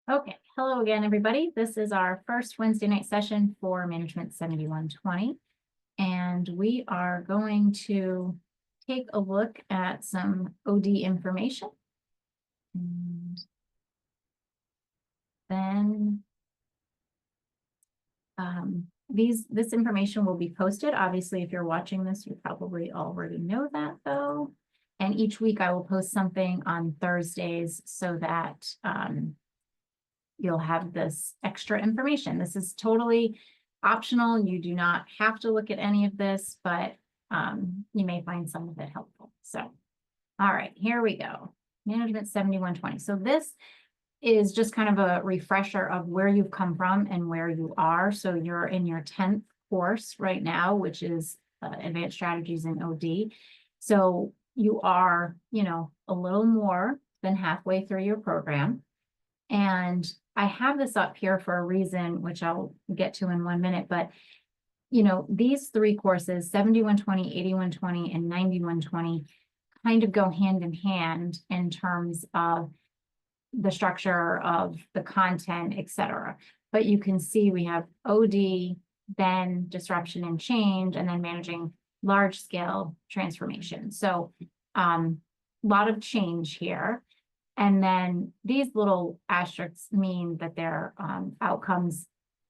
Okay, hello again, everybody. This is our first Wednesday night session for Management 7120. And we are going to take a look at some OD information. And then this information will be posted. Obviously, if you're watching this, you probably already know that though. And each week I will post something on Thursdays so that you'll have this extra information. This is totally optional. You do not have to look at any of this, but you may find some of it helpful. So, all right, here we go. Management 7120. So this is just kind of a refresher of where you've come from and where you are. So you're in your 10th course right now, which is Advanced Strategies in OD. So you are, a little more than halfway through your program. And I have this up here for a reason, which I'll get to in 1 minute, but these three courses, 7120, 8120, and 9120, kind of go hand in hand in terms of the structure of the content, etc. But you can see we have OD, then disruption and change, and then managing large scale transformation. So a lot of change here. And then these little asterisks mean that they're outcomes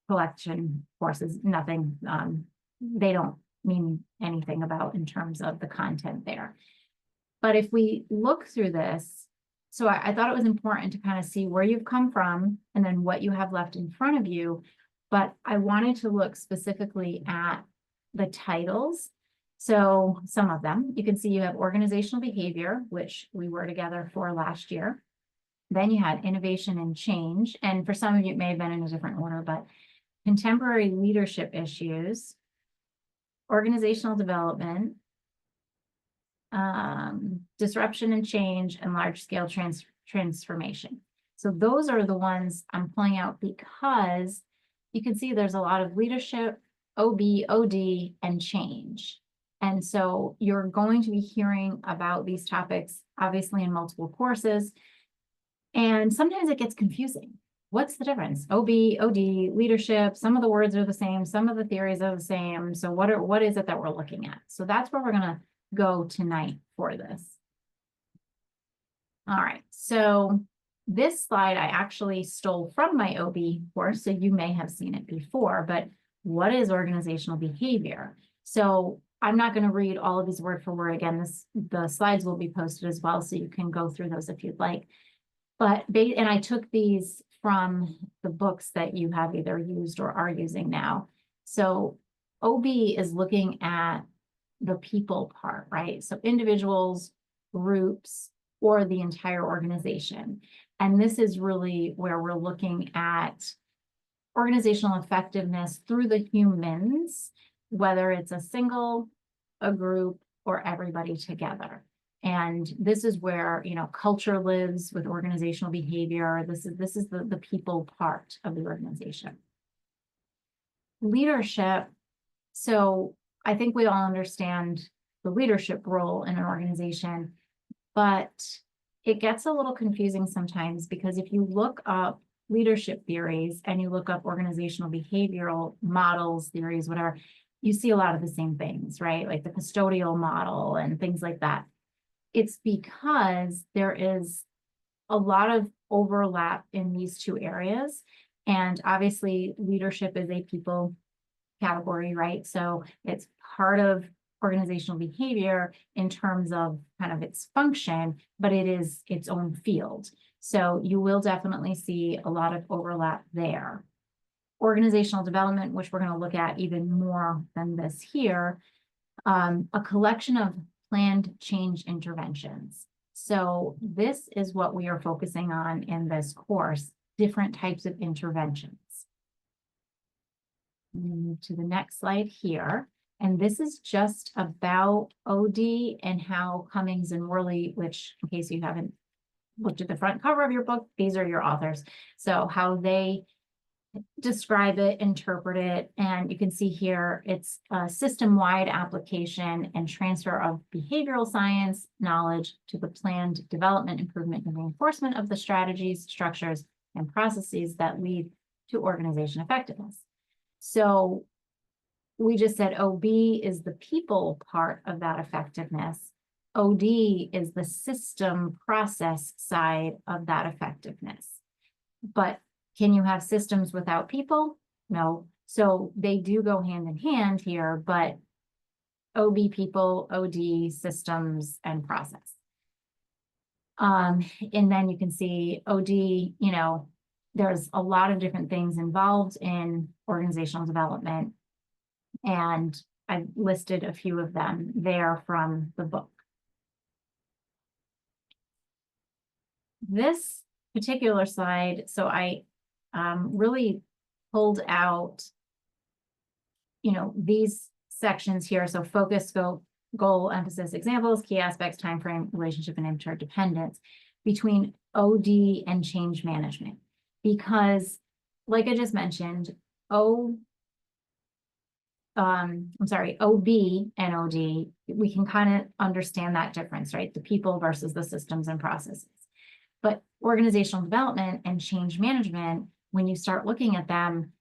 collection courses, nothing, they don't mean anything about in terms of the content there. But if we look through this, so I thought it was important to kind of see where you've come from and then what you have left in front of you. But I wanted to look specifically at the titles. So some of them, you can see you have organizational behavior, which we were together for last year. Then you had innovation and change. And for some of you, it may have been in a different order, but contemporary leadership issues, organizational development, disruption and change, and large-scale transformation. So those are the ones I'm pulling out because you can see there's a lot of leadership, OB, OD, and change. And so you're going to be hearing about these topics, obviously in multiple courses. And sometimes it gets confusing. What's the difference? OB, OD, leadership, some of the words are the same, some of the theories are the same. So what is it that we're looking at? So that's where we're going to go tonight for this. All right, so this slide I actually stole from my OB course, so you may have seen it before, but what is organizational behavior? So I'm not going to read all of these word for word again. The slides will be posted as well, so you can go through those if you'd like. And I took these from the books that you have either used or are using now. So OB is looking at the people part, right? So individuals, groups, or the entire organization. And this is really where we're looking at organizational effectiveness through the humans, whether it's a single, a group, or everybody together. And this is where, culture lives with organizational behavior. This is the people part of the organization. Leadership. So I think we all understand the leadership role in an organization, but it gets a little confusing sometimes because if you look up leadership theories and you look up organizational behavioral models, theories, whatever, you see a lot of the same things, right? Like the custodial model and things like that. It's because there is a lot of overlap in these two areas. And obviously leadership is a people category, right? So it's part of organizational behavior in terms of kind of its function, but it is its own field. So you will definitely see a lot of overlap there. Organizational development, which we're going to look at even more than this here, a collection of planned change interventions. So this is what we are focusing on in this course, different types of interventions. Move to the next slide here. And this is just about OD and how Cummings and Worley, which in case you haven't looked at the front cover of your book, these are your authors. So how they describe it, interpret it, and you can see here it's a system-wide application and transfer of behavioral science knowledge to the planned development, improvement, and reinforcement of the strategies, structures, and processes that lead to organization effectiveness. So we just said OB is the people part of that effectiveness. OD is the system process side of that effectiveness. But can you have systems without people? No. So they do go hand in hand here, but OB people, OD systems and process. And then you can see OD, you know, there's a lot of different things involved in organizational development. And I listed a few of them there from the book. This particular slide, so I really pulled out, you know, these sections here. So focus, scope, goal, emphasis, examples, key aspects, time frame, relationship, and interdependence between OD and change management. Because like I just mentioned, OB and OD, we can kind of understand that difference, right? The people versus the systems and processes. But organizational development and change management, when you start looking at them,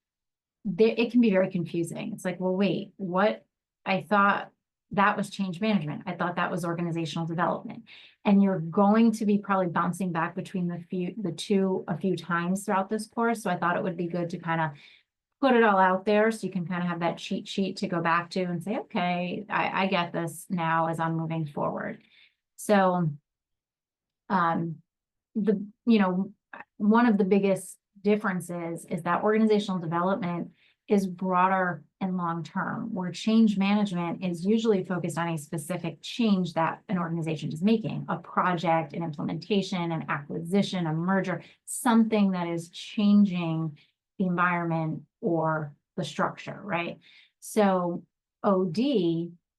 it can be very confusing. It's like, well, wait, what? I thought that was change management. I thought that was organizational development. And you're going to be probably bouncing back between the two a few times throughout this course. So I thought it would be good to kind of put it all out there so you can kind of have that cheat sheet to go back to and say, okay, I get this now as I'm moving forward. So one of the biggest differences is that organizational development is broader and long-term, where change management is usually focused on a specific change that an organization is making, a project, an implementation, an acquisition, a merger, something that is changing the environment or the structure, right? So OD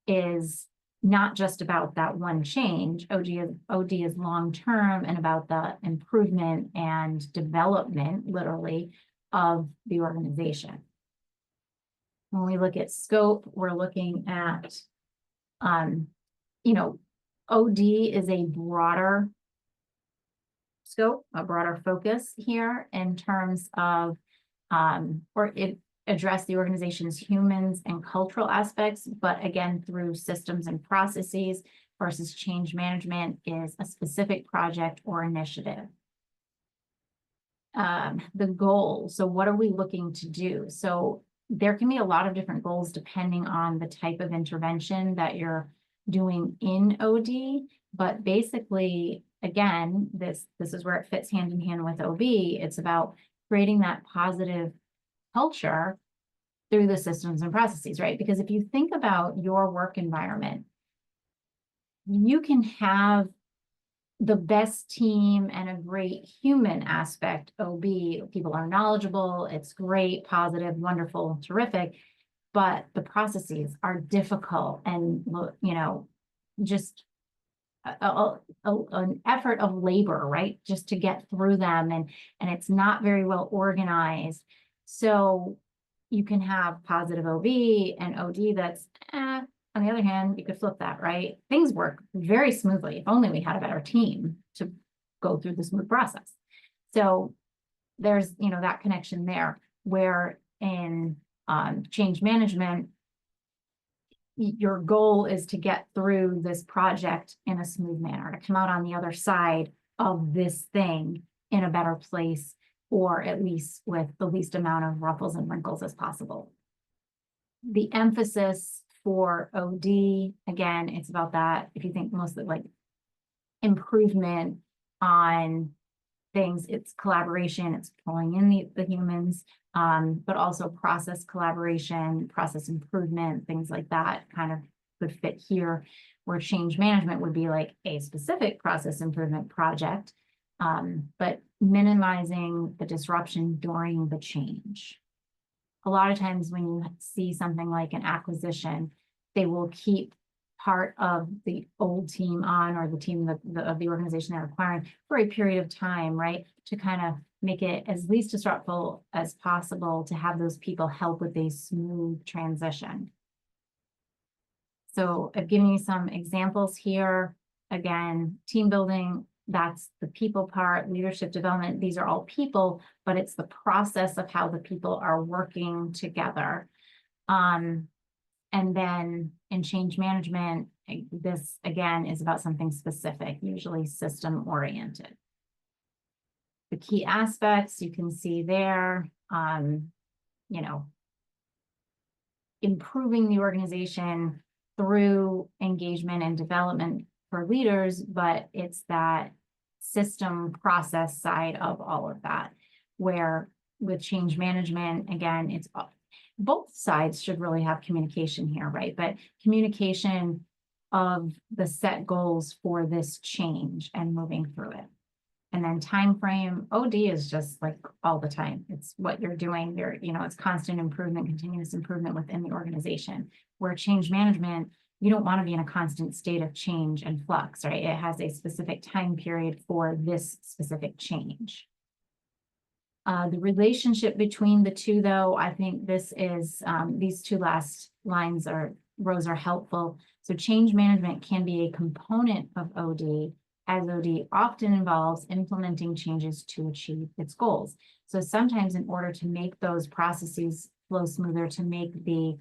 is not just about that one change. OD is long-term and about the improvement and development, literally, of the organization. When we look at scope, we're looking at, OD is a broader scope, a broader focus here in terms of, or it address the organization's humans and cultural aspects, but again, through systems and processes, versus change management is a specific project or initiative. The goal, so what are we looking to do? So there can be a lot of different goals depending on the type of intervention that you're doing in OD, but basically, again, this is where it fits hand in hand with OB. It's about creating that positive culture through the systems and processes, right? Because if you think about your work environment, you can have the best team and a great human aspect, OB, people are knowledgeable, it's great, positive, wonderful, terrific, but the processes are difficult and, just an effort of labor, right? Just to get through them, and it's not very well organized. So you can have positive OB and OD that's, on the other hand, you could flip that, right? Things work very smoothly. If only we had a better team to go through the smooth process. So there's, that connection there, where in change management, your goal is to get through this project in a smooth manner, to come out on the other side of this thing in a better place, or at least with the least amount of ruffles and wrinkles as possible. The emphasis for OD, again, it's about that. If you think mostly like improvement on things, it's collaboration, it's pulling in the humans, but also process collaboration, process improvement, things like that kind of could fit here, where change management would be like a specific process improvement project, but minimizing the disruption during the change. A lot of times when you see something like an acquisition, they will keep part of the old team on, or the team of the organization they're acquiring, for a period of time, right? To kind of make it as least disruptive as possible, to have those people help with a smooth transition. So I've given you some examples here. Again, team building That's the people part, leadership development. These are all people, but it's the process of how the people are working together. And then in change management, this again is about something specific, usually system oriented. The key aspects you can see there, you know, improving the organization through engagement and development for leaders, but it's that system process side of all of that, where with change management, again, it's both sides should really have communication here, right? But communication of the set goals for this change and moving through it. And then time frame, OD is just like all the time. It's what you're doing. It's constant improvement, continuous improvement within the organization. Where change management, you don't want to be in a constant state of change and flux, right? It has a specific time period for this specific change. The relationship between the two, though, I think this is, these two last rows are helpful. So change management can be a component of OD, as OD often involves implementing changes to achieve its goals. So sometimes in order to make those processes flow smoother, to make the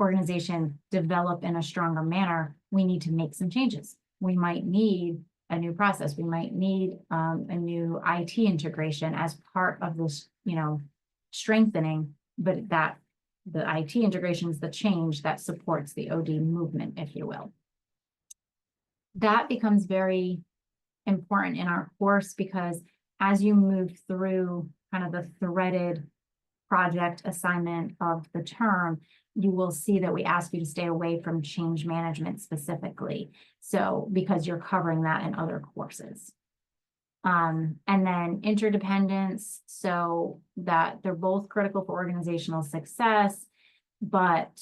organization develop in a stronger manner, we need to make some changes. We might need a new process. We might need a new IT integration as part of this, strengthening, but that the IT integration is the change that supports the OD movement, if you will. That becomes very important in our course, because as you move through kind of the threaded project assignment of the term, you will see that we ask you to stay away from change management specifically. So because you're covering that in other courses. And then interdependence, so that they're both critical for organizational success, but,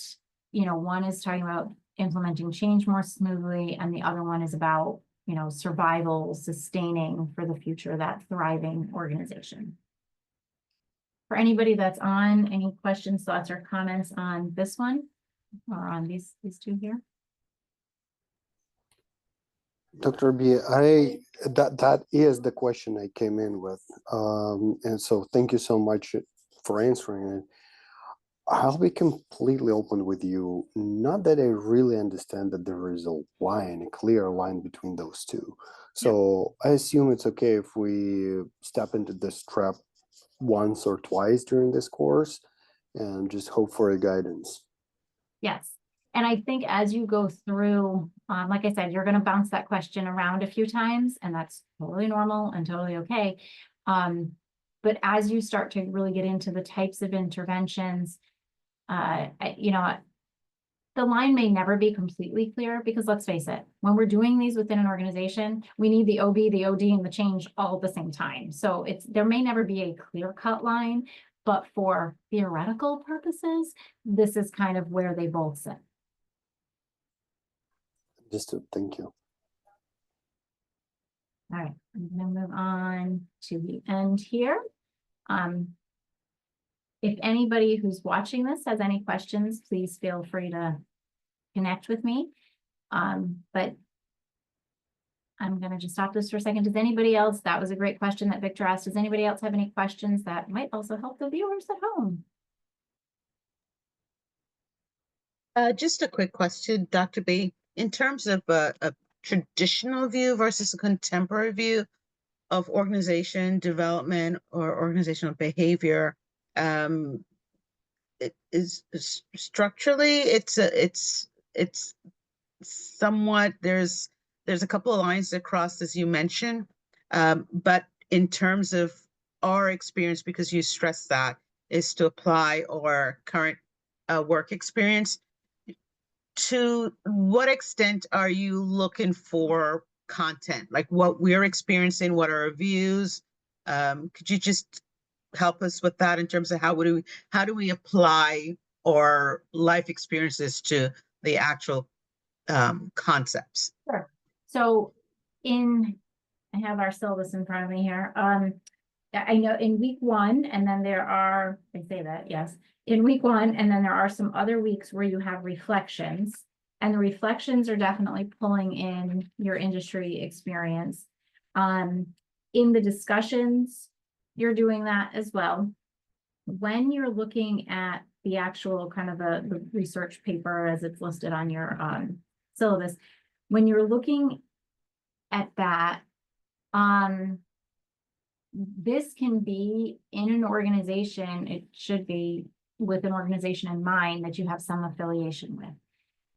one is talking about implementing change more smoothly, and the other one is about, survival, sustaining for the future of that thriving organization. For anybody that's on, any questions, thoughts, or comments on this one or on these two here? Dr. B, that is the question I came in with. And so thank you so much for answering it. I'll be completely open with you. Not that I really understand that there is a clear line between those two. So I assume it's okay if we step into this trap once or twice during this course and just hope for a guidance. Yes. And I think as you go through, like I said, you're going to bounce that question around a few times, and that's totally normal and totally okay. But as you start to really get into the types of interventions, the line may never be completely clear, because let's face it, when we're doing these within an organization, we need the OB, the OD, and the change all at the same time. So there may never be a clear-cut line, but for theoretical purposes, this is kind of where they both sit. Thank you. All right, I'm going to move on to the end here. If anybody who's watching this has any questions, please feel free to connect with me. But I'm going to just stop this for a second. Does anybody else, that was a great question that Victor asked. Does anybody else have any questions that might also help the viewers at home? Just a quick question, Dr. B. In terms of a traditional view versus a contemporary view of organization development or organizational behavior, it is structurally it's somewhat, there's a couple of lines that cross, as you mentioned, but in terms of our experience, because you stress that, is to apply our current work experience. To what extent are you looking for content, like what we're experiencing, what are our views? Could you just help us with that in terms of how do we apply our life experiences to the actual concepts? Sure. So I have our syllabus in front of me here. I know in week 1, and then in week 1, and then there are some other weeks where you have reflections. And the reflections are definitely pulling in your industry experience. In the discussions, you're doing that as well. When you're looking at the actual kind of the research paper as it's listed on your syllabus, when you're looking at that, this can be in an organization, it should be with an organization in mind that you have some affiliation with.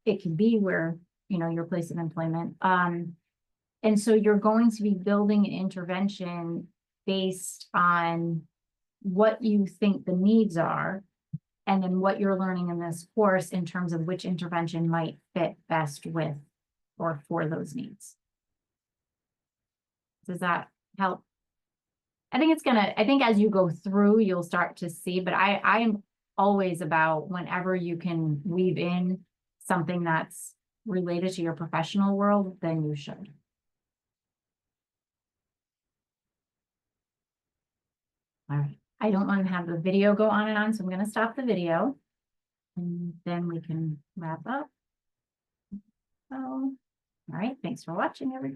It can be where, you know, your place of employment. And so you're going to be building an intervention based on what you think the needs are, and then what you're learning in this course in terms of which intervention might fit best with or for those needs. Does that help? I think as you go through, you'll start to see, but I am always about whenever you can weave in something that's related to your professional world, then you should. All right, I don't want to have the video go on and on, so I'm going to stop the video and then we can wrap up. So, all right, thanks for watching, everybody.